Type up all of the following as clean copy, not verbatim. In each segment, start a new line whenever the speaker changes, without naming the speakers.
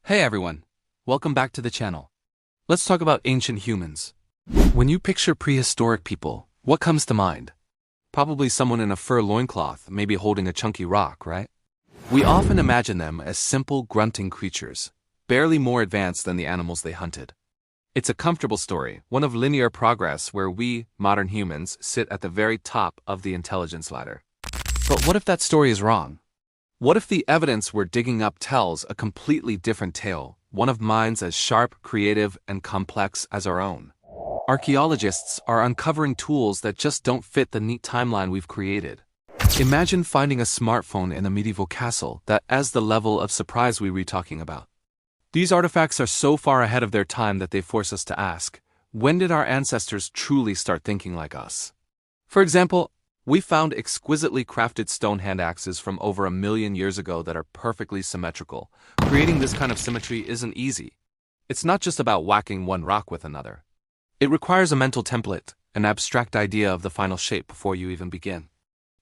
Hey everyone, welcome back to the channel. Let's talk about ancient humans. When you picture prehistoric people, what comes to mind? Probably someone in a fur loincloth, maybe holding a chunky rock, right? We often imagine them as simple, grunting creatures, barely more advanced than the animals they hunted. It's a comfortable story, one of linear progress where we, modern humans, sit at the very top of the intelligence ladder. But what if that story is wrong? What if the evidence we're digging up tells a completely different tale, one of minds as sharp, creative, and complex as our own? Archaeologists are uncovering tools that just don't fit the neat timeline we've created. Imagine finding a smartphone in a medieval castle. That is the level of surprise we were talking about. These artifacts are so far ahead of their time that they force us to ask, when did our ancestors truly start thinking like us? For example, we found exquisitely crafted stone hand axes from over 1,000,000 years ago that are perfectly symmetrical. Creating this kind of symmetry isn't easy. It's not just about whacking one rock with another. It requires a mental template, an abstract idea of the final shape before you even begin.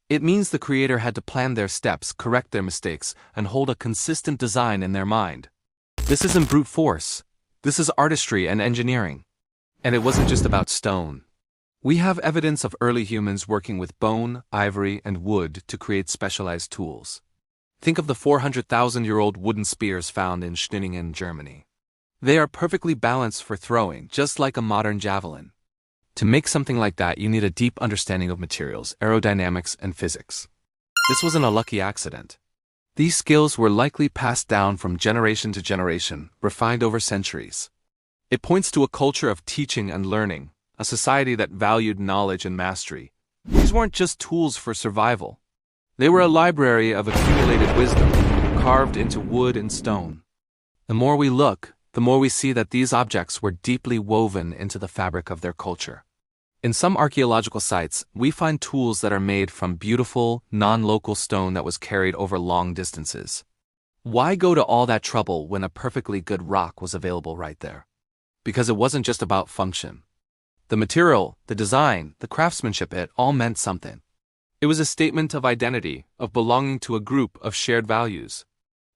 It means the creator had to plan their steps, correct their mistakes, and hold a consistent design in their mind. This isn't brute force. This is artistry and engineering. And it wasn't just about stone. We have evidence of early humans working with bone, ivory, and wood to create specialized tools. Think of the 400,000-year-old wooden spears found in Schninningen, Germany. They are perfectly balanced for throwing, just like a modern javelin. To make something like that, you need a deep understanding of materials, aerodynamics, and physics. This wasn't a lucky accident. These skills were likely passed down from generation to generation, refined over centuries. It points to a culture of teaching and learning, a society that valued knowledge and mastery. These weren't just tools for survival. They were a library of accumulated wisdom, carved into wood and stone. The more we look, the more we see that these objects were deeply woven into the fabric of their culture. In some archaeological sites, we find tools that are made from beautiful, non-local stone that was carried over long distances. Why go to all that trouble when a perfectly good rock was available right there? Because it wasn't just about function. The material, the design, the craftsmanship, it all meant something. It was a statement of identity, of belonging to a group, of shared values.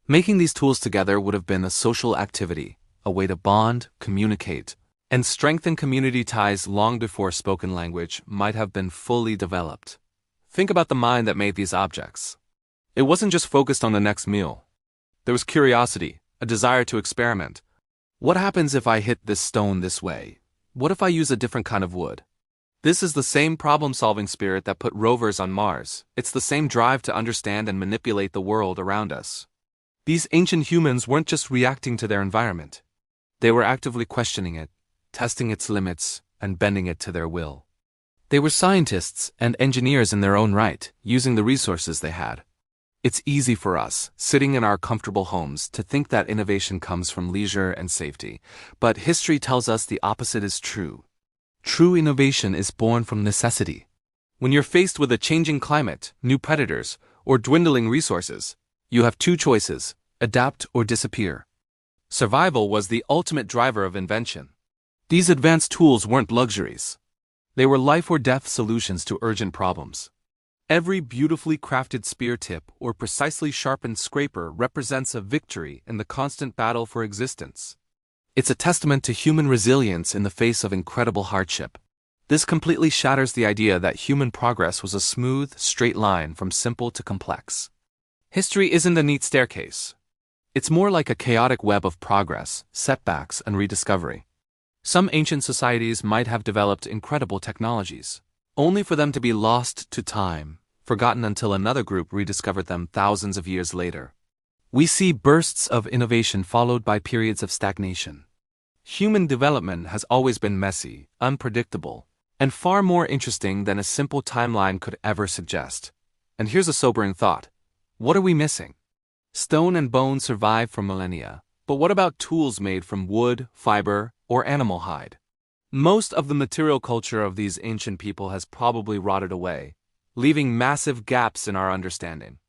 Making these tools together would have been a social activity, a way to bond, communicate, and strengthen community ties long before spoken language might have been fully developed. Think about the mind that made these objects. It wasn't just focused on the next meal. There was curiosity, a desire to experiment. What happens if I hit this stone this way? What if I use a different kind of wood? This is the same problem-solving spirit that put rovers on Mars. It's the same drive to understand and manipulate the world around us. These ancient humans weren't just reacting to their environment. They were actively questioning it, testing its limits, and bending it to their will. They were scientists and engineers in their own right, using the resources they had. It's easy for us, sitting in our comfortable homes, to think that innovation comes from leisure and safety, but history tells us the opposite is true. True innovation is born from necessity. When you're faced with a changing climate, new predators, or dwindling resources, you have two choices: adapt or disappear. Survival was the ultimate driver of invention. These advanced tools weren't luxuries. They were life-or-death solutions to urgent problems. Every beautifully crafted spear tip or precisely sharpened scraper represents a victory in the constant battle for existence. It's a testament to human resilience in the face of incredible hardship. This completely shatters the idea that human progress was a smooth, straight line from simple to complex. History isn't a neat staircase. It's more like a chaotic web of progress, setbacks, and rediscovery. Some ancient societies might have developed incredible technologies, only for them to be lost to time, forgotten until another group rediscovered them thousands of years later. We see bursts of innovation followed by periods of stagnation. Human development has always been messy, unpredictable, and far more interesting than a simple timeline could ever suggest. And here's a sobering thought. What are we missing? Stone and bone survive for millennia, but what about tools made from wood, fiber, or animal hide? Most of the material culture of these ancient people has probably rotted away, leaving massive gaps in our understanding.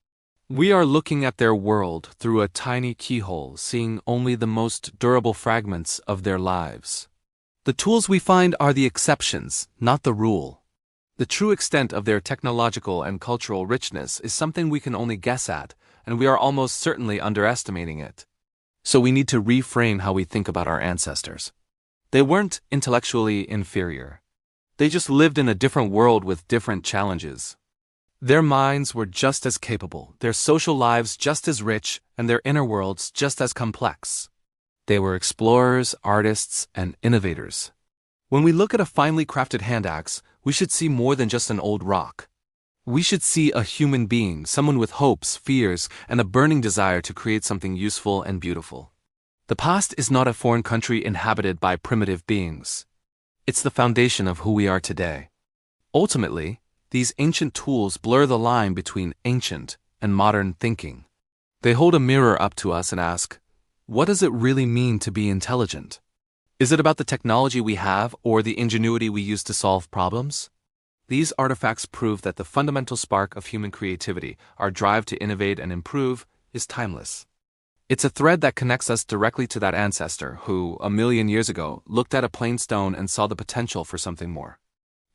We are looking at their world through a tiny keyhole, seeing only the most durable fragments of their lives. The tools we find are the exceptions, not the rule. The true extent of their technological and cultural richness is something we can only guess at, and we are almost certainly underestimating it. So we need to reframe how we think about our ancestors. They weren't intellectually inferior. They just lived in a different world with different challenges. Their minds were just as capable, their social lives just as rich, and their inner worlds just as complex. They were explorers, artists, and innovators. When we look at a finely crafted hand axe, we should see more than just an old rock. We should see a human being, someone with hopes, fears, and a burning desire to create something useful and beautiful. The past is not a foreign country inhabited by primitive beings. It's the foundation of who we are today. Ultimately, these ancient tools blur the line between ancient and modern thinking. They hold a mirror up to us and ask, what does it really mean to be intelligent? Is it about the technology we have or the ingenuity we use to solve problems? These artifacts prove that the fundamental spark of human creativity, our drive to innovate and improve, is timeless. It's a thread that connects us directly to that ancestor who, 1,000,000 years ago, looked at a plain stone and saw the potential for something more.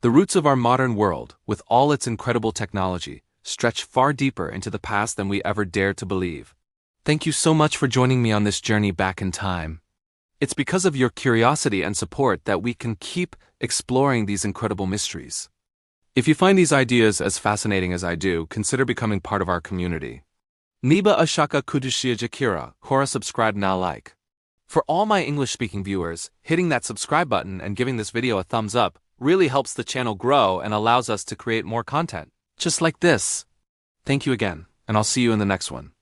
The roots of our modern world, with all its incredible technology, stretch far deeper into the past than we ever dared to believe. Thank you so much for joining me on this journey back in time. It's because of your curiosity and support that we can keep exploring these incredible mysteries. If you find these ideas as fascinating as I do, consider becoming part of our community. Niba ashaka kudushia jakira, hora subscribe now like. For all my English-speaking viewers, hitting that subscribe button and giving this video a thumbs up really helps the channel grow and allows us to create more content, just like this. Thank you again, and I'll see you in the next one.